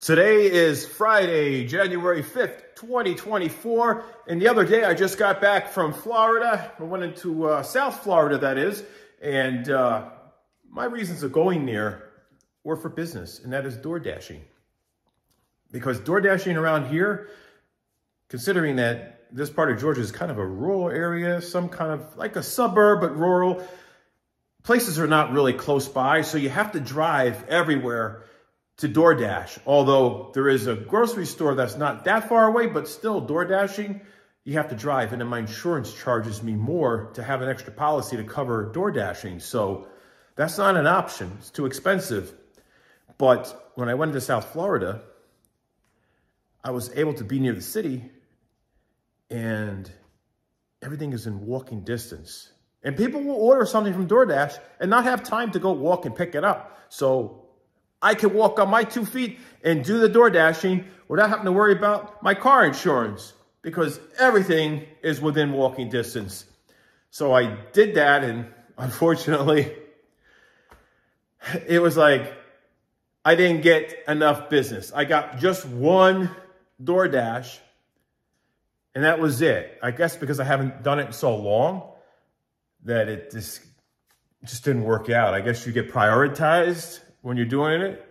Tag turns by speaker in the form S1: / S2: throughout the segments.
S1: Today is Friday, January 5th, 2024. And the other day, I just got back from Florida. I went into South Florida, that is. And my reasons of going there were for business, and that is door dashing. Because door dashing around here, considering that this part of Georgia is kind of a rural area, some kind of like a suburb, but rural, places are not really close by. So you have to drive everywhere to DoorDash. Although there is a grocery store that's not that far away, but still door dashing, you have to drive. And then my insurance charges me more to have an extra policy to cover door dashing. So that's not an option. It's too expensive. But when I went to South Florida, I was able to be near the city and everything is in walking distance. And people will order something from DoorDash and not have time to go walk and pick it up. So I can walk on my 2 feet and do the door dashing without having to worry about my car insurance because everything is within walking distance. So I did that, and unfortunately, it was like I didn't get enough business. I got just one DoorDash, and that was it. I guess because I haven't done it in so long that it just didn't work out. I guess you get prioritized when you're doing it,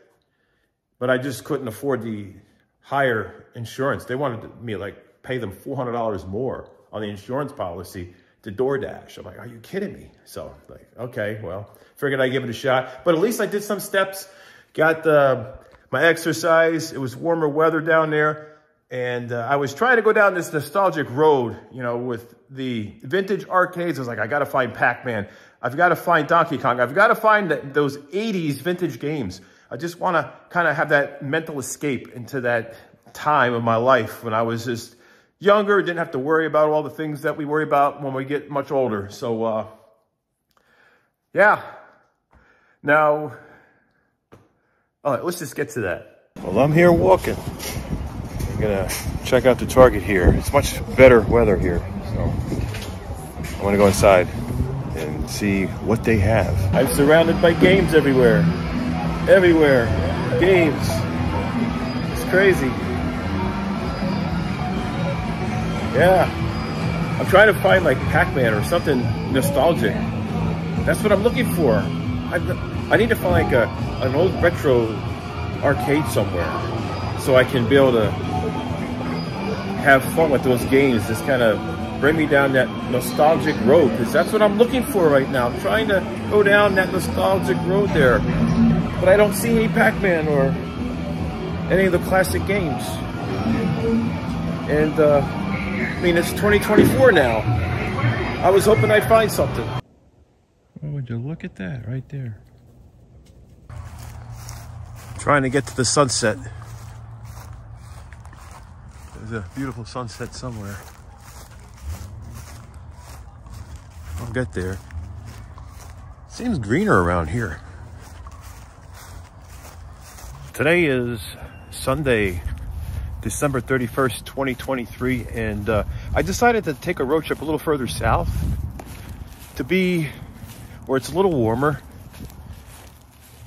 S1: but I just couldn't afford the higher insurance. They wanted me to like pay them $400 more on the insurance policy to DoorDash. I'm like, are you kidding me? So like, okay, well, figured I'd give it a shot, but at least I did some steps, got my exercise. It was warmer weather down there. And I was trying to go down this nostalgic road, you know, with the vintage arcades. I was like, I got to find Pac-Man. I've got to find Donkey Kong. I've got to find those 80s vintage games. I just want to kind of have that mental escape into that time of my life when I was just younger, didn't have to worry about all the things that we worry about when we get much older. So, yeah. Now, all right, let's just get to that. Well, I'm here walking. I'm gonna check out the Target here. It's much better weather here, so I want to go inside and see what they have. I'm surrounded by games everywhere. Everywhere. Games. It's crazy. Yeah. I'm trying to find like Pac-Man or something nostalgic. That's what I'm looking for. I need to find like an old retro arcade somewhere so I can be able to have fun with those games. Just kind of bring me down that nostalgic road, because that's what I'm looking for right now. I'm trying to go down that nostalgic road there, but I don't see any Pac-Man or any of the classic games. And I mean, it's 2024 now. I was hoping I'd find something. Oh, would you look at that right there? Trying to get to the sunset. There's a beautiful sunset somewhere. I'll get there. Seems greener around here. Today is Sunday, December 31st, 2023, and I decided to take a road trip a little further south to be where it's a little warmer,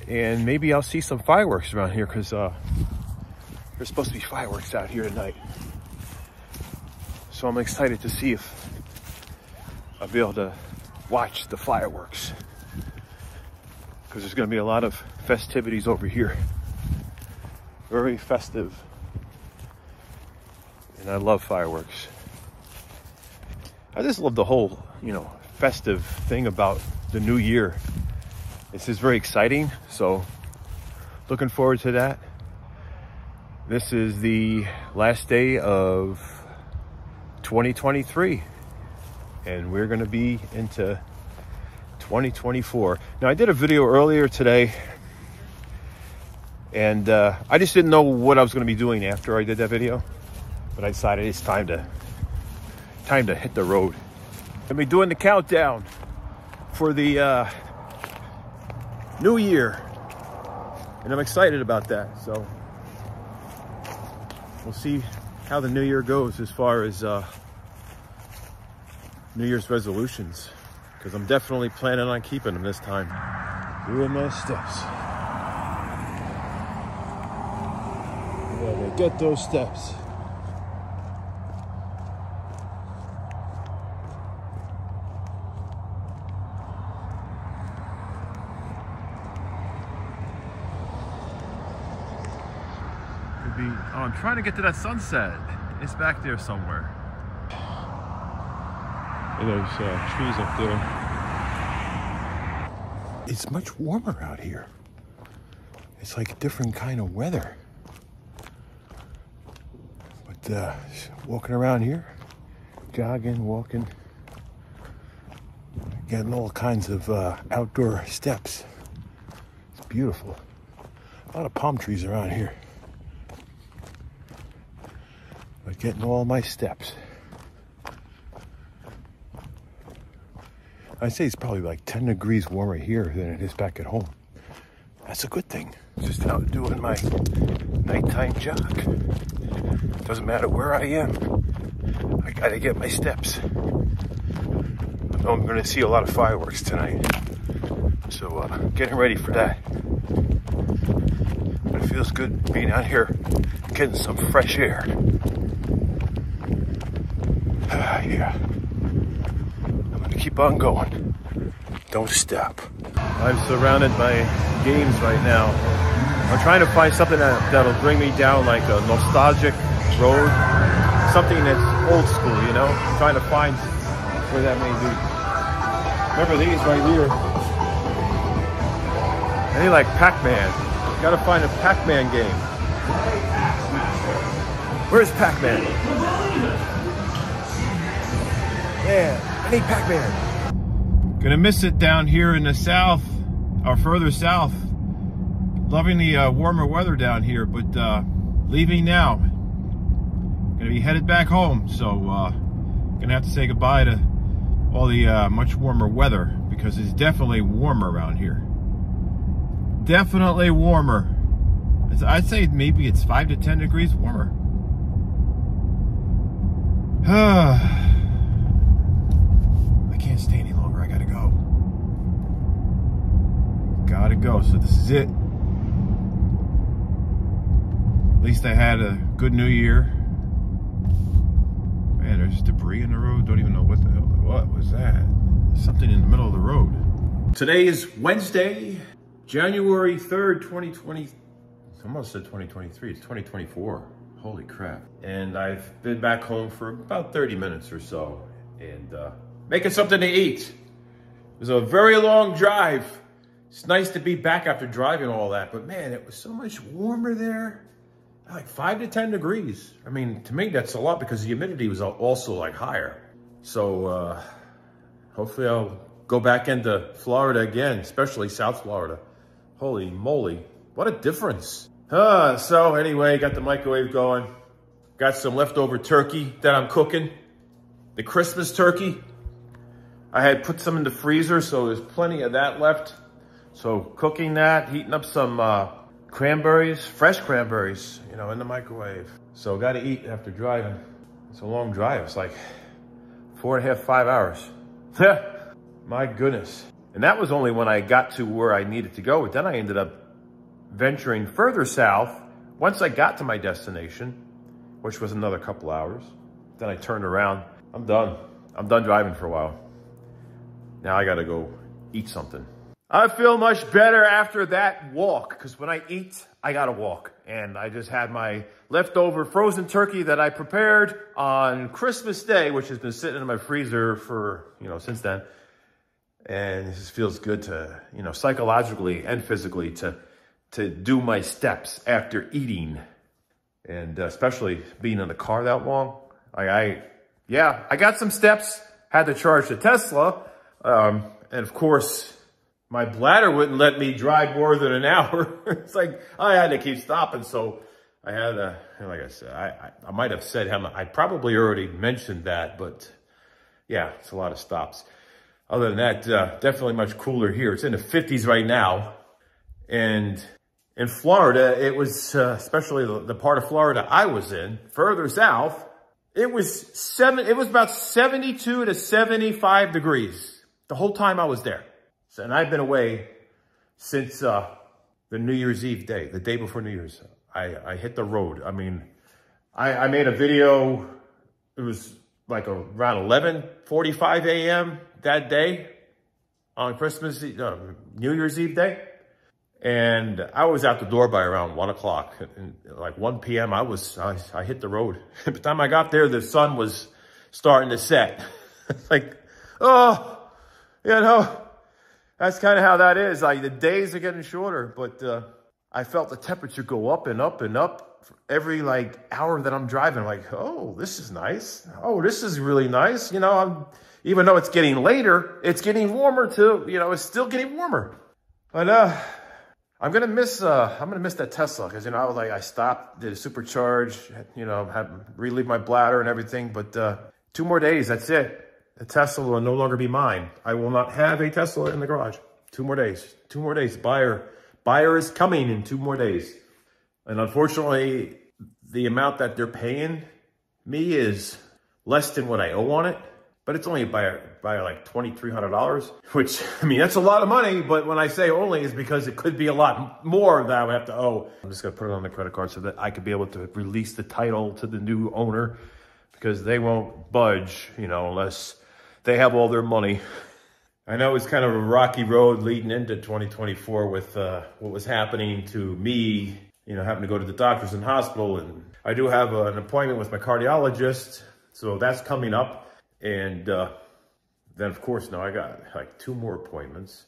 S1: and maybe I'll see some fireworks around here, because there's supposed to be fireworks out here tonight. So I'm excited to see if I'll be able to watch the fireworks, because there's going to be a lot of festivities over here. Very festive. And I love fireworks. I just love the whole, you know, festive thing about the new year. It's just very exciting. So looking forward to that. This is the last day of 2023, and we're going to be into 2024. Now, I did a video earlier today, and I just didn't know what I was going to be doing after I did that video, but I decided it's time to hit the road. I'll be doing the countdown for the new year, and I'm excited about that. So we'll see how the new year goes as far as New Year's resolutions, because I'm definitely planning on keeping them this time. Doing my steps. Get those steps. Oh, I'm trying to get to that sunset. It's back there somewhere. And there's trees up there. It's much warmer out here. It's like a different kind of weather. But walking around here, jogging, walking, getting all kinds of outdoor steps. It's beautiful. A lot of palm trees around here. But getting all my steps. I'd say it's probably like 10 degrees warmer here than it is back at home. That's a good thing. Just out doing my nighttime jog. Doesn't matter where I am. I gotta get my steps. I know I'm gonna see a lot of fireworks tonight. So getting ready for that. But it feels good being out here, getting some fresh air. Yeah. I'm gonna keep on going. Don't stop. I'm surrounded by games right now. I'm trying to find something that'll bring me down like a nostalgic road. Something that's old school, you know? I'm trying to find where that may be. Remember these right here? They like Pac-Man. Gotta find a Pac-Man game. Where's Pac-Man? Yeah, I need Pac-Man. Gonna miss it down here in the south, or further south. Loving the warmer weather down here, but leaving now. Gonna be headed back home, so gonna have to say goodbye to all the much warmer weather, because it's definitely warmer around here. Definitely warmer. I'd say maybe it's 5 to 10 degrees warmer. I can't stay any longer. I gotta go. Gotta go. So this is it. At least I had a good New Year. Man, there's debris in the road. Don't even know what the hell. What was that? Something in the middle of the road. Today is Wednesday, January 3rd, 2020. I almost said 2023. It's 2024. Holy crap. And I've been back home for about 30 minutes or so. And making something to eat. It was a very long drive. It's nice to be back after driving all that, but man, it was so much warmer there. Like 5 to 10 degrees. I mean, to me, that's a lot because the humidity was also like higher. So hopefully I'll go back into Florida again, especially South Florida. Holy moly, what a difference. So anyway, got the microwave going. Got some leftover turkey that I'm cooking. The Christmas turkey. I had put some in the freezer, so there's plenty of that left. So cooking that, heating up some cranberries, fresh cranberries, you know, in the microwave. So got to eat after driving. It's a long drive. It's like 4.5, 5 hours. My goodness. And that was only when I got to where I needed to go. But then I ended up venturing further south. Once I got to my destination, which was another couple hours, then I turned around. I'm done. I'm done driving for a while. Now I got to go eat something. I feel much better after that walk, because when I eat, I gotta walk. And I just had my leftover frozen turkey that I prepared on Christmas Day, which has been sitting in my freezer for, you know, since then. And it just feels good to, you know, psychologically and physically to do my steps after eating. And especially being in the car that long. Yeah, I got some steps, had to charge the Tesla. And of course, my bladder wouldn't let me drive more than an hour. It's like, I had to keep stopping. So I had like I said, I might have said, I probably already mentioned that, but yeah, it's a lot of stops. Other than that, definitely much cooler here. It's in the 50s right now. And in Florida, it was, especially the part of Florida I was in, further south, it was about 72 to 75 degrees the whole time I was there. And I've been away since the New Year's Eve day, the day before New Year's. I hit the road. I mean, I made a video. It was like around 11:45 a.m. that day on Christmas, New Year's Eve day. And I was out the door by around 1 o'clock. And like 1 p.m. I hit the road. By the time I got there, the sun was starting to set. It's like, oh, you know, that's kind of how that is. Like the days are getting shorter, but I felt the temperature go up and up and up for every like hour that I'm driving. I'm like, oh, this is nice. Oh, this is really nice. You know, even though it's getting later, it's getting warmer too. You know, it's still getting warmer. But I'm gonna miss that Tesla because, you know, I stopped, did a supercharge, you know, had relieved my bladder and everything. But 2 more days, that's it. The Tesla will no longer be mine. I will not have a Tesla in the garage. 2 more days. 2 more days. Buyer is coming in 2 more days. And unfortunately, the amount that they're paying me is less than what I owe on it. But it's only by like $2,300, which, I mean, that's a lot of money. But when I say only, is because it could be a lot more that I would have to owe. I'm just going to put it on the credit card so that I could be able to release the title to the new owner, because they won't budge, you know, unless they have all their money. I know it's kind of a rocky road leading into 2024 with what was happening to me, you know, having to go to the doctors and hospital. And I do have an appointment with my cardiologist, so that's coming up. And then, of course, now I got like 2 more appointments.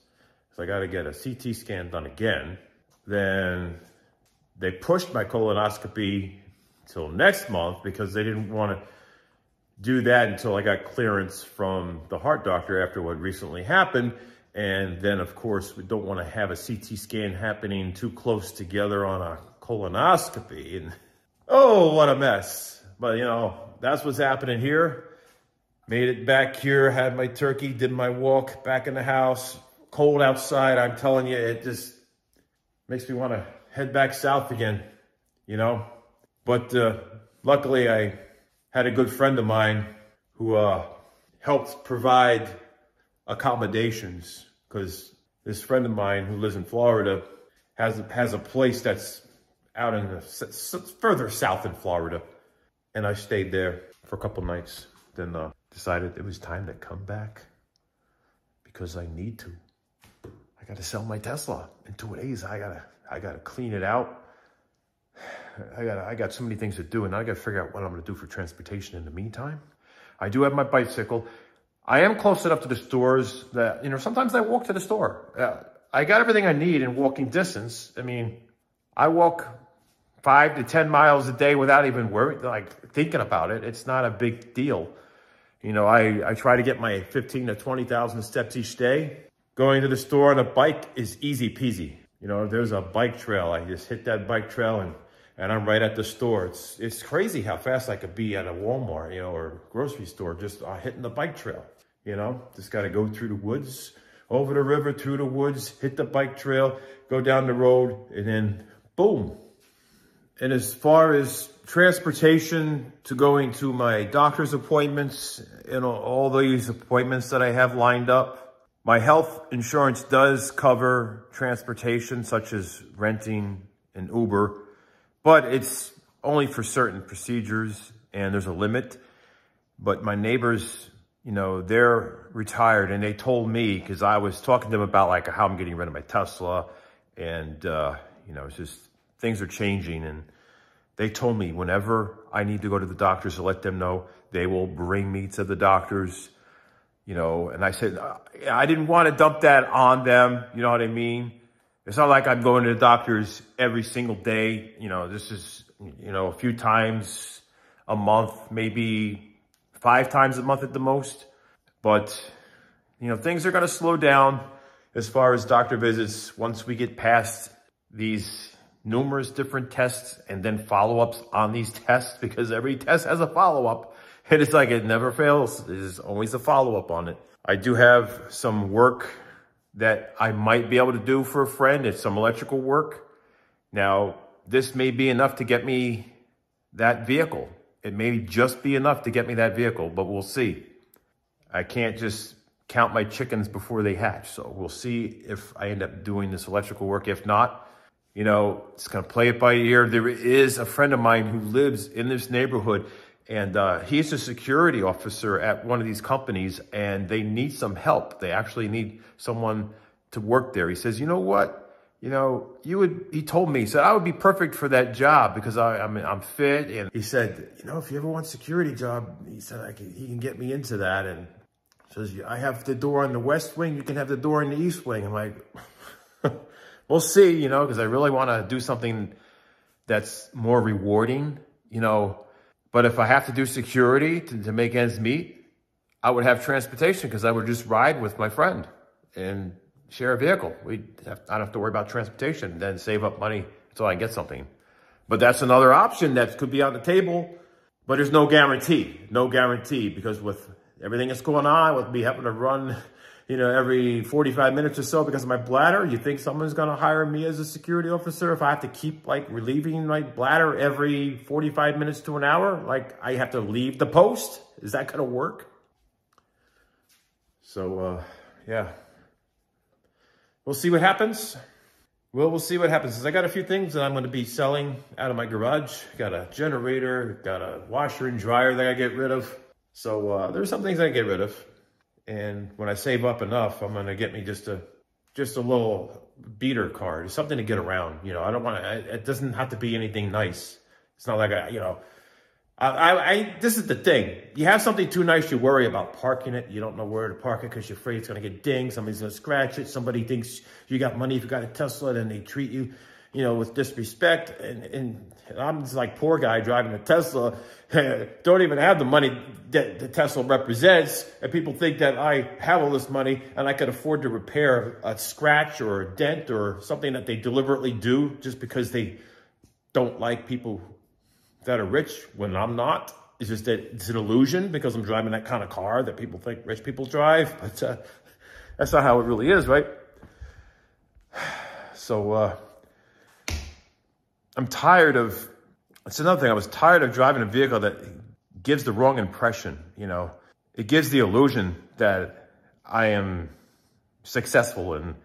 S1: So I got to get a CT scan done again. Then they pushed my colonoscopy till next month because they didn't want to do that until I got clearance from the heart doctor after what recently happened. And then, of course, we don't want to have a CT scan happening too close together on a colonoscopy. And oh, what a mess. But, you know, that's what's happening here. Made it back here, had my turkey, did my walk back in the house. Cold outside, I'm telling you, it just makes me want to head back south again, you know. But luckily, I had a good friend of mine who helped provide accommodations, because this friend of mine who lives in Florida has a place that's out in the further south in Florida. And I stayed there for a couple nights. Then decided it was time to come back because I need to. I got to sell my Tesla in 2 days. I gotta clean it out. I got so many things to do, and I got to figure out what I'm going to do for transportation in the meantime. I do have my bicycle. I am close enough to the stores that, you know, sometimes I walk to the store. I got everything I need in walking distance. I mean, I walk 5 to 10 miles a day without even thinking about it. It's not a big deal. You know, I try to get my 15 to 20,000 steps each day. Going to the store on a bike is easy peasy. You know, there's a bike trail. I just hit that bike trail and I'm right at the store. It's crazy how fast I could be at a Walmart, you know, or grocery store, just hitting the bike trail. You know, just got to go through the woods, over the river, through the woods, hit the bike trail, go down the road, and then boom. And as far as transportation to going to my doctor's appointments and all these appointments that I have lined up, my health insurance does cover transportation such as renting an Uber, but it's only for certain procedures and there's a limit. But my neighbors, you know, they're retired and they told me, because I was talking to them about like how I'm getting rid of my Tesla and, you know, it's just things are changing. And they told me whenever I need to go to the doctors to let them know, they will bring me to the doctors, you know. And I said, I didn't want to dump that on them. You know what I mean? It's not like I'm going to the doctors every single day. You know, this is, you know, a few times a month, maybe 5 times a month at the most. But, you know, things are going to slow down as far as doctor visits once we get past these numerous different tests and then follow-ups on these tests, because every test has a follow-up and it's like it never fails. There's always a follow-up on it. I do have some work that I might be able to do for a friend. It's some electrical work. Now, this may be enough to get me that vehicle. It may just be enough to get me that vehicle, but we'll see. I can't just count my chickens before they hatch. So we'll see if I end up doing this electrical work. If not, You know, just gonna play it by ear. There is a friend of mine who lives in this neighborhood, and he's a security officer at one of these companies, and they need some help. They actually need someone to work there. He says, you know what? You know, he told me, he said, I would be perfect for that job because I'm fit. And he said, you know, if you ever want a security job, he said, he can get me into that. And says, I have the door on the west wing. You can have the door in the east wing. I'm like, we'll see, you know, because I really want to do something that's more rewarding, you know. But if I have to do security to make ends meet, I would have transportation because I would just ride with my friend and share a vehicle. I don't have to worry about transportation, then save up money until I get something. But that's another option that could be on the table, but there's no guarantee, because with everything that's going on, with me having to run, you know, every 45 minutes or so because of my bladder, you think someone's going to hire me as a security officer if I have to keep like relieving my bladder every 45 minutes to an hour? Like I have to leave the post? Is that going to work? So, yeah. We'll see what happens. We'll see what happens. I got a few things that I'm going to be selling out of my garage. Got a generator, got a washer and dryer that I get rid of. So there's some things I get rid of. And when I save up enough, I'm going to get me just a little beater car, something to get around. You know, I don't want to, it doesn't have to be anything nice. It's not like you know, this is the thing. You have something too nice, you worry about parking it. You don't know where to park it because you're afraid it's going to get dinged. Somebody's going to scratch it. Somebody thinks you got money if you got a Tesla, then they treat you, you know, with disrespect. And I'm just like poor guy driving a Tesla, don't even have the money that the Tesla represents. And people think that I have all this money and I could afford to repair a scratch or a dent or something that they deliberately do just because they don't like people that are rich when I'm not. It's just that it's an illusion because I'm driving that kind of car that people think rich people drive. But that's not how it really is, right? So I'm tired of, it's another thing. I was tired of driving a vehicle that gives the wrong impression. You know, it gives the illusion that I am successful, and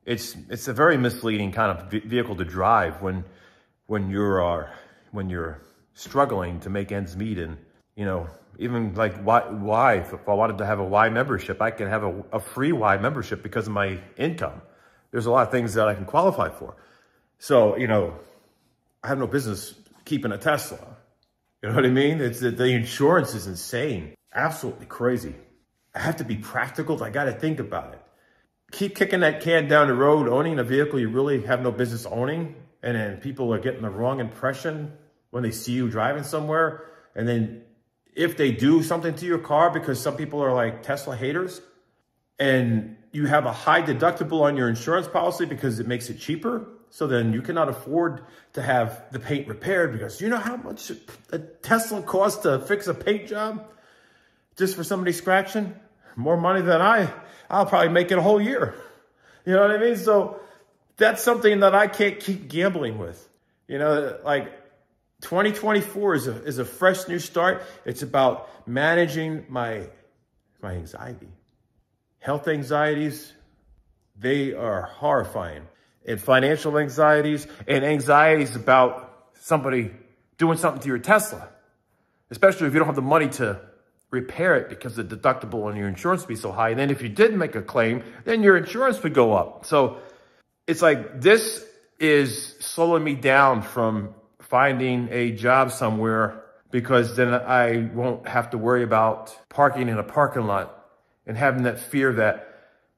S1: it's a very misleading kind of vehicle to drive when you're struggling to make ends meet. And, you know, even like Y, if I wanted to have a Y membership, I can have a free Y membership because of my income. There's a lot of things that I can qualify for. So, you know, I have no business keeping a Tesla. You know what I mean? It's the insurance is insane. Absolutely crazy. I have to be practical. I got to think about it. Keep kicking that can down the road, owning a vehicle you really have no business owning. And then people are getting the wrong impression when they see you driving somewhere. And then if they do something to your car, because some people are like Tesla haters, and you have a high deductible on your insurance policy because it makes it cheaper. So then you cannot afford to have the paint repaired because you know how much a Tesla costs to fix a paint job just for somebody scratching? More money than I'll probably make it a whole year. You know what I mean? So that's something that I can't keep gambling with. You know, like 2024 is a fresh new start. It's about managing my anxiety. Health anxieties, they are horrifying. And financial anxieties and anxieties about somebody doing something to your Tesla, especially if you don't have the money to repair it because the deductible on your insurance would be so high. And then if you did make a claim, then your insurance would go up. So it's like this is slowing me down from finding a job somewhere, because then I won't have to worry about parking in a parking lot and having that fear that,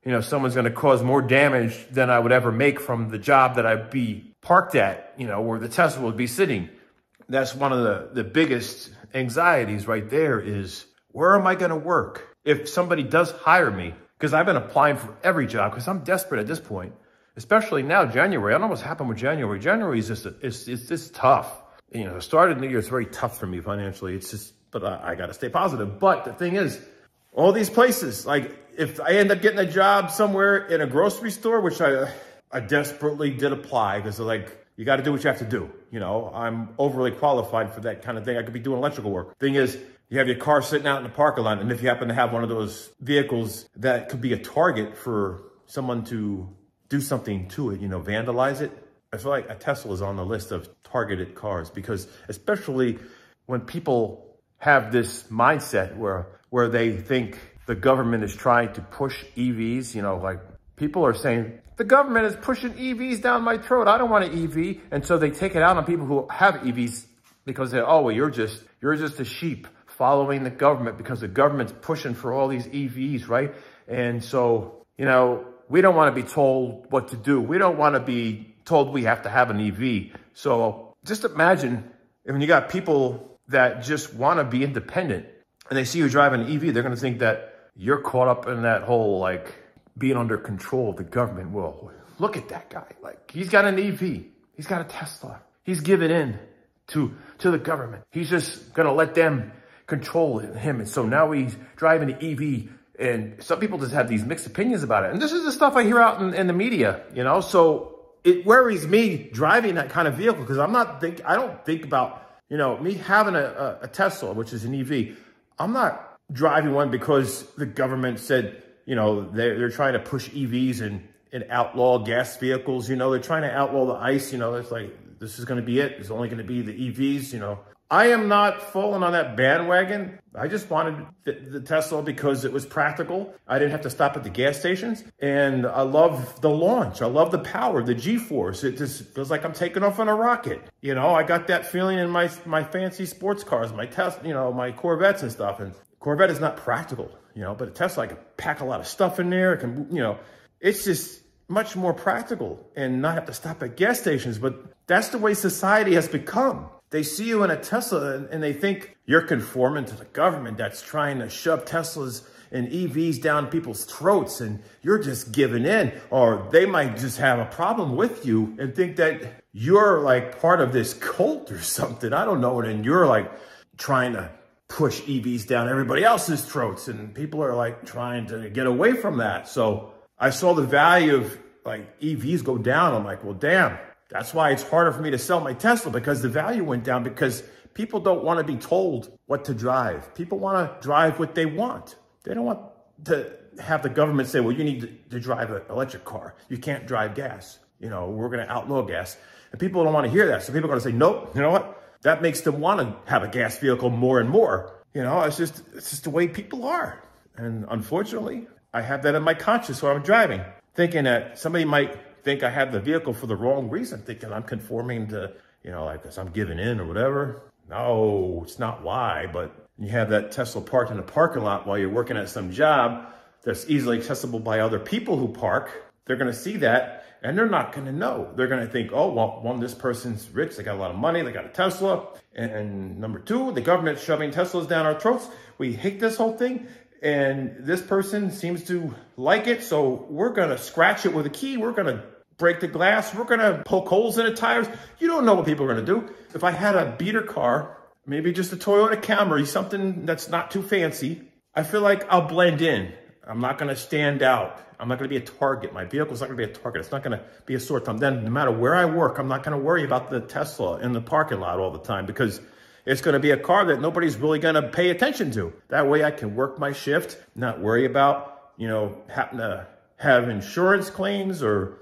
S1: you know, someone's going to cause more damage than I would ever make from the job that I'd be parked at, you know, where the Tesla would be sitting. That's one of the biggest anxieties right there is, where am I going to work if somebody does hire me? Because I've been applying for every job because I'm desperate at this point, especially now, January. I don't know what's happened with January. January is just, it's just tough. You know, the start of the year is very tough for me financially. It's just, but I got to stay positive. But the thing is, all these places, like if I end up getting a job somewhere in a grocery store, which I desperately did apply because they're like, you got to do what you have to do. You know, I'm overly qualified for that kind of thing. I could be doing electrical work. Thing is, you have your car sitting out in the parking lot, and if you happen to have one of those vehicles that could be a target for someone to do something to it, you know, vandalize it, I feel like a Tesla is on the list of targeted cars because especially when people have this mindset where they think the government is trying to push EVs, like people are saying, the government is pushing EVs down my throat. I don't want an EV. And so they take it out on people who have EVs because they're, oh, well, you're just a sheep following the government because the government's pushing for all these EVs, right? And so, we don't want to be told what to do. We don't want to be told we have to have an EV. So just imagine when you got people that just want to be independent and they see you driving an EV, they're going to think that you're caught up in that whole, like, being under control of the government. Well, look at that guy. Like, he's got an EV. He's got a Tesla. He's giving in to the government. He's just going to let them control him. And so now he's driving an EV. And some people just have these mixed opinions about it. And this is the stuff I hear out in the media, So it worries me driving that kind of vehicle because I don't think about, me having a Tesla, which is an EV. I'm not driving one because the government said, they're trying to push EVs and outlaw gas vehicles. They're trying to outlaw the ICE. It's like, this is going to be it. It's only going to be the EVs, I am not falling on that bandwagon. I just wanted the Tesla because it was practical. I didn't have to stop at the gas stations. And I love the launch. I love the power, the G-force. It just feels like I'm taking off on a rocket. I got that feeling in my fancy sports cars, my Tesla, my Corvettes and stuff. And Corvette is not practical, but a Tesla, I can pack a lot of stuff in there. It can, it's just much more practical and not have to stop at gas stations. But that's the way society has become. They see you in a Tesla and they think you're conforming to the government that's trying to shove Teslas and EVs down people's throats and you're just giving in. Or they might just have a problem with you and think that you're like part of this cult or something. I don't know. And you're like trying to push EVs down everybody else's throats and people are like trying to get away from that. So I saw the value of like EVs go down. I'm like, well, damn. That's why it's harder for me to sell my Tesla because the value went down because people don't want to be told what to drive. People want to drive what they want. They don't want to have the government say, well, you need to drive an electric car. You can't drive gas. We're going to outlaw gas. And people don't want to hear that. So people are going to say, nope, you know what? That makes them want to have a gas vehicle more and more. It's just the way people are. And unfortunately, I have that in my conscience while I'm driving, thinking that somebody might think I have the vehicle for the wrong reason, thinking I'm conforming to, like, because I'm giving in or whatever. No, it's not why, but you have that Tesla parked in a parking lot while you're working at some job that's easily accessible by other people who park. They're going to see that and they're not going to know. They're going to think, oh, well, one, this person's rich. They got a lot of money. They got a Tesla. And number two, the government's shoving Teslas down our throats. We hate this whole thing. And this person seems to like it. So we're going to scratch it with a key. We're going to break the glass. We're going to poke holes in the tires. You don't know what people are going to do. If I had a beater car, maybe just a Toyota Camry, something that's not too fancy, I feel like I'll blend in. I'm not going to stand out. I'm not going to be a target. My vehicle's not going to be a target. It's not going to be a sore thumb. Then no matter where I work, I'm not going to worry about the Tesla in the parking lot all the time because it's going to be a car that nobody's really going to pay attention to. That way I can work my shift, not worry about, having to have insurance claims or,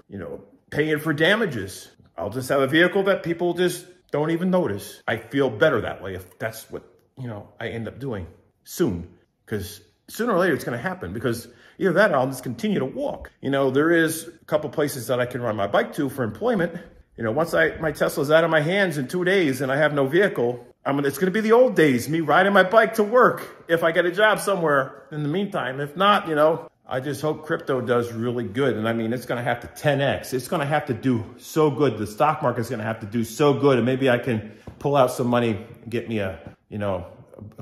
S1: paying for damages. I'll just have a vehicle that people just don't even notice. I feel better that way if that's what, I end up doing soon. Because sooner or later it's going to happen because either that or I'll just continue to walk. There is a couple places that I can ride my bike to for employment. Once my Tesla's out of my hands in 2 days and I have no vehicle, it's going to be the old days, me riding my bike to work if I get a job somewhere in the meantime. If not, I just hope crypto does really good. And it's going to have to 10x. It's going to have to do so good. The stock market's going to have to do so good. And maybe I can pull out some money and get me a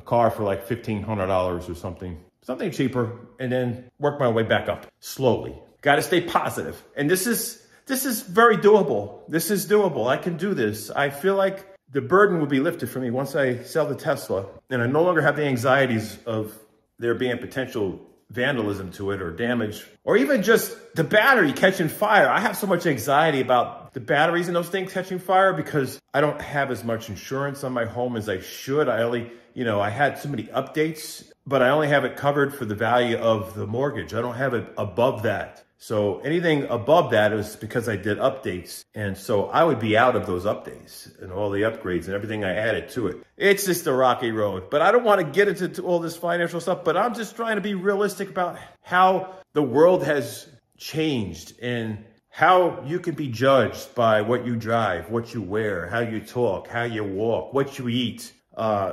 S1: car for like $1,500 or something cheaper, and then work my way back up slowly. Got to stay positive. And this is very doable. This is doable. I can do this. I feel like the burden will be lifted for me once I sell the Tesla and I no longer have the anxieties of there being potential vandalism to it or damage, or even just the battery catching fire. I have so much anxiety about the batteries in those things catching fire because I don't have as much insurance on my home as I should. I only, I had so many updates, but I only have it covered for the value of the mortgage. I don't have it above that. So anything above that is because I did updates. And so I would be out of those updates and all the upgrades and everything I added to it. It's just a rocky road. But I don't want to get into all this financial stuff, but I'm just trying to be realistic about how the world has changed and how you can be judged by what you drive, what you wear, how you talk, how you walk, what you eat,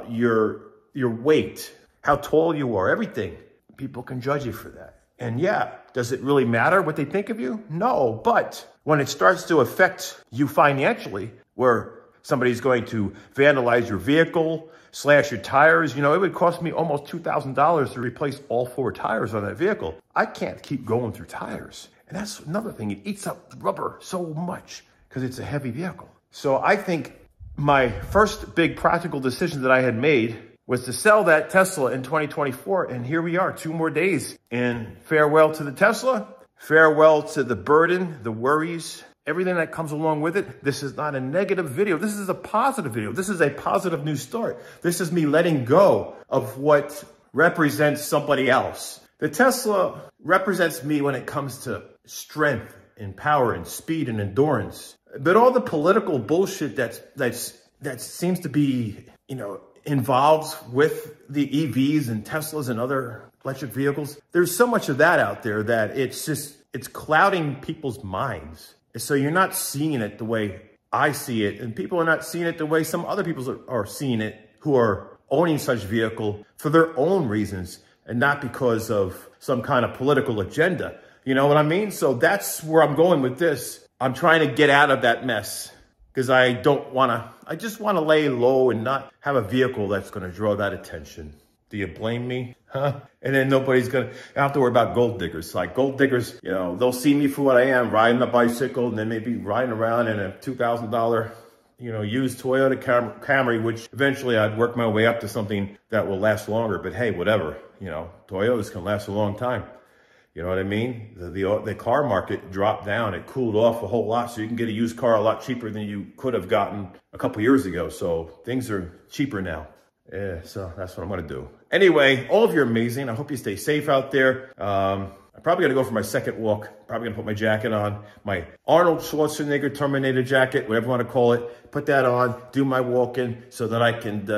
S1: your weight, how tall you are, everything. People can judge you for that. And yeah, does it really matter what they think of you? No, but when it starts to affect you financially, where somebody's going to vandalize your vehicle, slash your tires, you know, it would cost me almost $2,000 to replace all 4 tires on that vehicle. I can't keep going through tires. And that's another thing, it eats up rubber so much because it's a heavy vehicle. So I think my first big practical decision that I had made was to sell that Tesla in 2024. And here we are, 2 more days. And farewell to the Tesla, farewell to the burden, the worries, everything that comes along with it. This is not a negative video. This is a positive video. This is a positive new start. This is me letting go of what represents somebody else. The Tesla represents me when it comes to strength and power and speed and endurance. But all the political bullshit that seems to be, you know, involved with the EVs and Teslas and other electric vehicles. There's so much of that out there that it's clouding people's minds. So you're not seeing it the way I see it, and people are not seeing it the way some other people are seeing it who are owning such vehicle for their own reasons and not because of some kind of political agenda. You know what I mean? So that's where I'm going with this. I'm trying to get out of that mess because I just want to lay low and not have a vehicle that's going to draw that attention. Do you blame me? Huh? And then nobody's going to have to worry about gold diggers. Like gold diggers, you know, they'll see me for what I am, riding a bicycle and then maybe riding around in a $2,000, you know, used Toyota Camry, which eventually I'd work my way up to something that will last longer. But hey, whatever, you know, Toyotas can last a long time. You know what I mean? The car market dropped down. It cooled off a whole lot. So you can get a used car a lot cheaper than you could have gotten a couple years ago. So things are cheaper now. Yeah, so that's what I'm going to do. Anyway, all of you are amazing. I hope you stay safe out there. I'm probably going to go for my second walk. Probably going to put my jacket on, my Arnold Schwarzenegger Terminator jacket, whatever you want to call it. Put that on, do my walking so that I can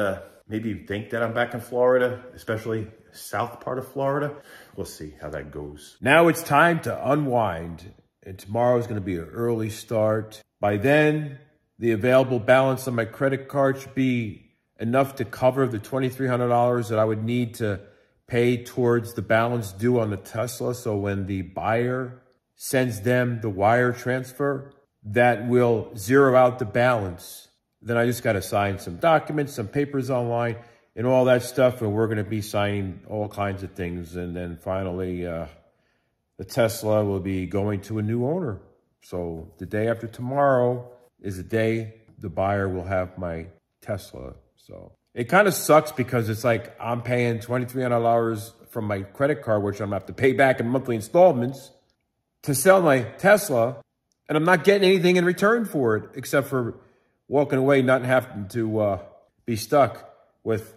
S1: maybe think that I'm back in Florida, especially south part of Florida. We'll see how that goes. Now it's time to unwind, and tomorrow is going to be an early start. By then, the available balance on my credit card should be enough to cover the $2,300 that I would need to pay towards the balance due on the Tesla. So when the buyer sends them the wire transfer, that will zero out the balance. Then I just got to sign some documents, some papers online, and all that stuff, and we're going to be signing all kinds of things. And then finally, the Tesla will be going to a new owner. So the day after tomorrow is the day the buyer will have my Tesla. So it kind of sucks because it's like I'm paying $2,300 from my credit card, which I'm going to have to pay back in monthly installments to sell my Tesla, and I'm not getting anything in return for it except for walking away, not having to be stuck with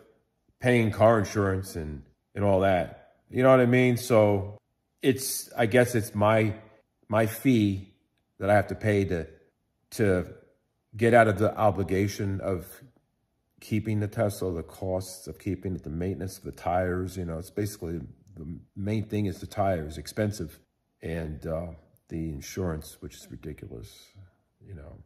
S1: paying car insurance and all that. You know what I mean? So I guess it's my fee that I have to pay to get out of the obligation of keeping the Tesla, the costs of keeping it, the maintenance of the tires. You know, it's basically the main thing is the tires, expensive, and the insurance, which is ridiculous. You know,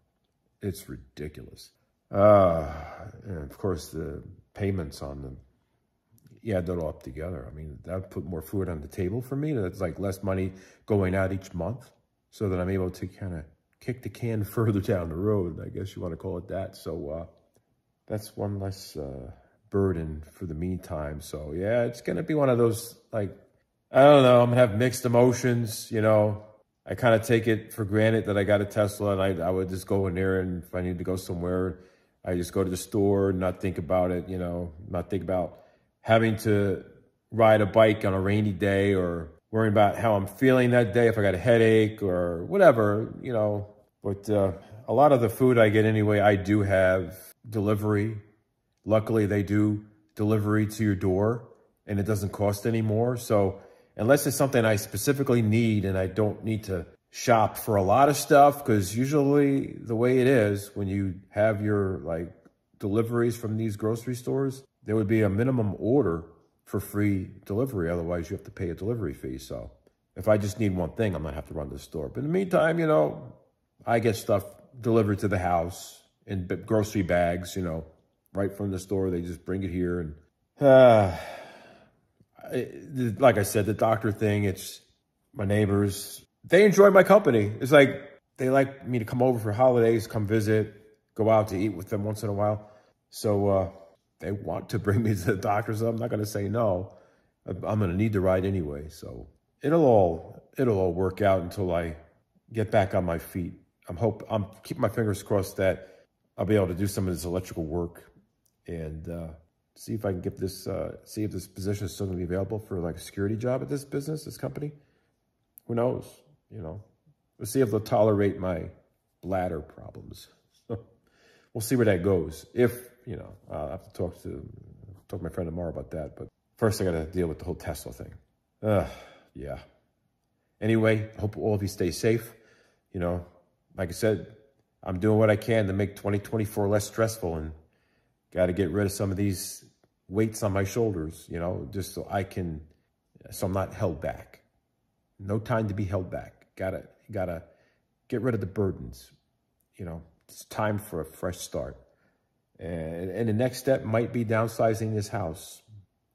S1: it's ridiculous. And of course, the payments on them. Yeah, they're all up together. I mean, that would put more food on the table for me. That's like less money going out each month so that I'm able to kind of kick the can further down the road. I guess you want to call it that. So that's one less burden for the meantime. So yeah, it's going to be one of those, like, I don't know, I'm going to have mixed emotions. You know, I kind of take it for granted that I got a Tesla, and I would just go in there, and if I need to go somewhere, I just go to the store and not think about it, you know, not think about having to ride a bike on a rainy day or worrying about how I'm feeling that day, if I got a headache or whatever, you know. But a lot of the food I get anyway, I do have delivery. Luckily, they do delivery to your door, and it doesn't cost any more. So unless it's something I specifically need and I don't need to shop for a lot of stuff, because usually the way it is when you have your like deliveries from these grocery stores, there would be a minimum order for free delivery. Otherwise, you have to pay a delivery fee. So if I just need one thing, I'm going to have to run to the store. But in the meantime, you know, I get stuff delivered to the house in grocery bags, you know, right from the store. They just bring it here. And like I said, the doctor thing, it's my neighbors. They enjoy my company. It's like they like me to come over for holidays, come visit, go out to eat with them once in a while. So they want to bring me to the doctor, so I'm not going to say no. I'm going to need the ride anyway. So it'll all work out until I get back on my feet. I'm keeping my fingers crossed that I'll be able to do some of this electrical work and see if I can get this, see if this position is still going to be available for like a security job at this business, this company. Who knows? You know, we'll see if they'll tolerate my bladder problems. We'll see where that goes. If, you know, I'll have to talk to my friend tomorrow about that. But first I got to deal with the whole Tesla thing. Yeah. Anyway, I hope all of you stay safe. You know, like I said, I'm doing what I can to make 2024 less stressful, and got to get rid of some of these weights on my shoulders, you know, just so I'm not held back. No time to be held back. Gotta get rid of the burdens. You know, it's time for a fresh start. And the next step might be downsizing this house.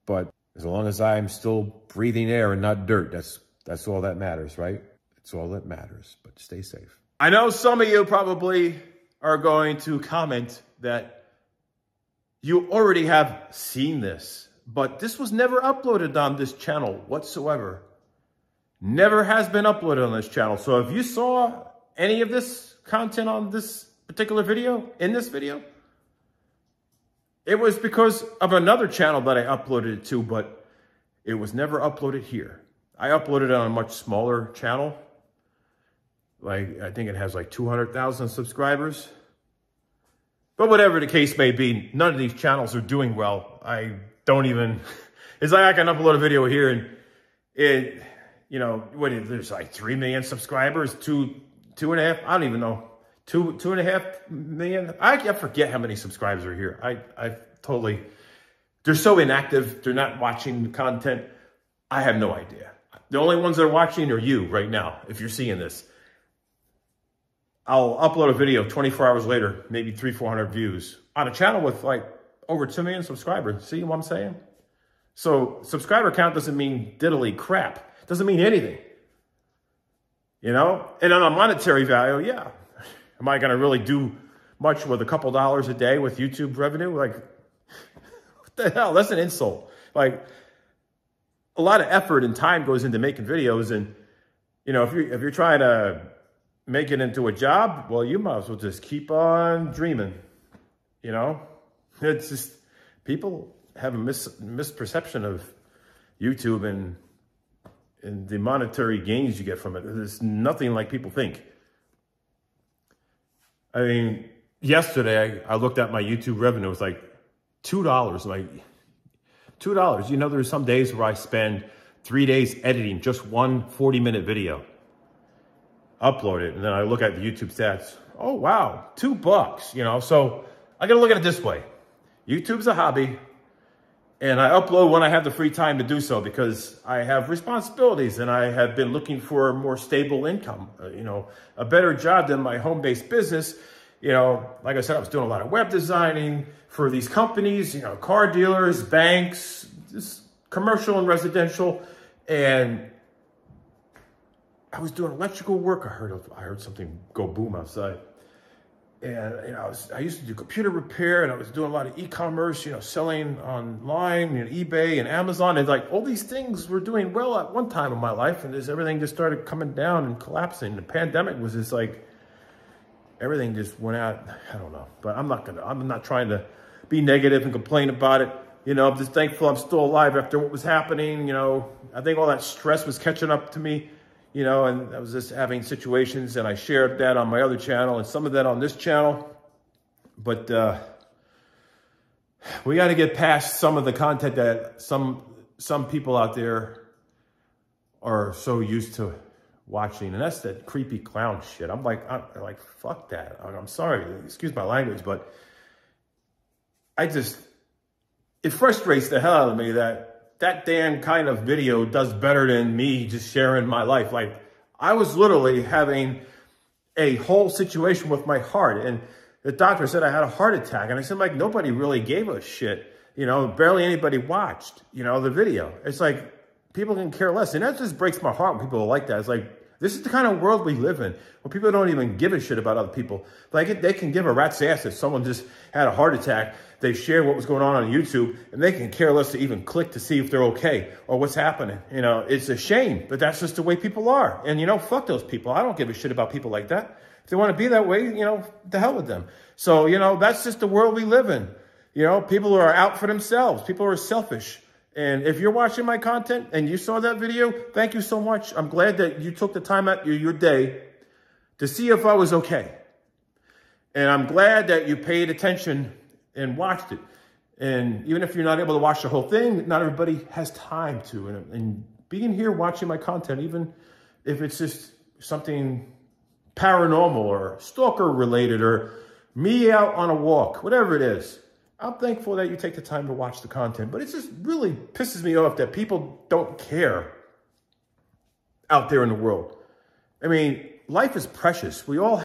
S1: But as long as I'm still breathing air and not dirt, that's all that matters, right? It's all that matters. But stay safe. I know some of you probably are going to comment that you already have seen this, but this was never uploaded on this channel whatsoever. Never has been uploaded on this channel. So if you saw any of this content on this particular video, in this video, it was because of another channel that I uploaded it to, but it was never uploaded here. I uploaded it on a much smaller channel. Like, I think it has like 200,000 subscribers. But whatever the case may be, none of these channels are doing well. I don't even, it's like I can upload a video here and it, you know, there's like 3 million subscribers, two and a half, I don't even know. 2.5 million. I forget how many subscribers are here. I totally, they're so inactive. They're not watching the content. I have no idea. The only ones that are watching are you right now. If you're seeing this, I'll upload a video 24 hours later, maybe 300-400 views on a channel with like over 2 million subscribers. See what I'm saying? So subscriber count doesn't mean diddly crap. Doesn't mean anything, you know? And on a monetary value, yeah. Am I going to really do much with a couple dollars a day with YouTube revenue? Like, what the hell? That's an insult. Like, a lot of effort and time goes into making videos. And, you know, if you're trying to make it into a job, well, you might as well just keep on dreaming, you know? It's just, people have a misperception of YouTube and the monetary gains you get from it. It's nothing like people think. I mean, yesterday I looked at my YouTube revenue. It was like $2. Like $2. You know, there's some days where I spend 3 days editing just one 40-minute video, upload it, and then I look at the YouTube stats. Oh wow, $2. You know, so I got to look at it this way: YouTube's a hobby, and I upload when I have the free time to do so because I have responsibilities and I have been looking for a more stable income, you know, a better job than my home-based business. You know, like I said, I was doing a lot of web designing for these companies, you know, car dealers, banks, just commercial and residential. And I was doing electrical work. I heard something go boom outside. And, you know, I used to do computer repair, and I was doing a lot of e-commerce, you know, selling online, you know, eBay and Amazon. And like all these things were doing well at one time in my life. And everything just started coming down and collapsing. The pandemic was just like, everything just went out. I don't know, but I'm not trying to be negative and complain about it. You know, I'm just thankful I'm still alive after what was happening. You know, I think all that stress was catching up to me. You know, and I was just having situations, and I shared that on my other channel and some of that on this channel. But we got to get past some of the content that some people out there are so used to watching. And that's that creepy clown shit. I'm like, fuck that. I'm sorry, excuse my language, but it frustrates the hell out of me that damn kind of video does better than me just sharing my life. Like, I was literally having a whole situation with my heart, and the doctor said I had a heart attack. And I said, like, nobody really gave a shit. You know, barely anybody watched, you know, the video. It's like, people can care less. And that just breaks my heart when people are like that. It's like, this is the kind of world we live in, where people don't even give a shit about other people. Like, they can give a rat's ass if someone just had a heart attack. They share what was going on YouTube, and they can care less to even click to see if they're okay or what's happening. You know, it's a shame, but that's just the way people are. And, you know, fuck those people. I don't give a shit about people like that. If they want to be that way, you know, the hell with them. So, you know, that's just the world we live in. You know, people are out for themselves. People are selfish. And if you're watching my content and you saw that video, thank you so much. I'm glad that you took the time out of your day to see if I was okay. And I'm glad that you paid attention and watched it. And even if you're not able to watch the whole thing, not everybody has time to. And being here watching my content, even if it's just something paranormal or stalker related or me out on a walk, whatever it is, I'm thankful that you take the time to watch the content. But it just really pisses me off that people don't care out there in the world. I mean, life is precious. We all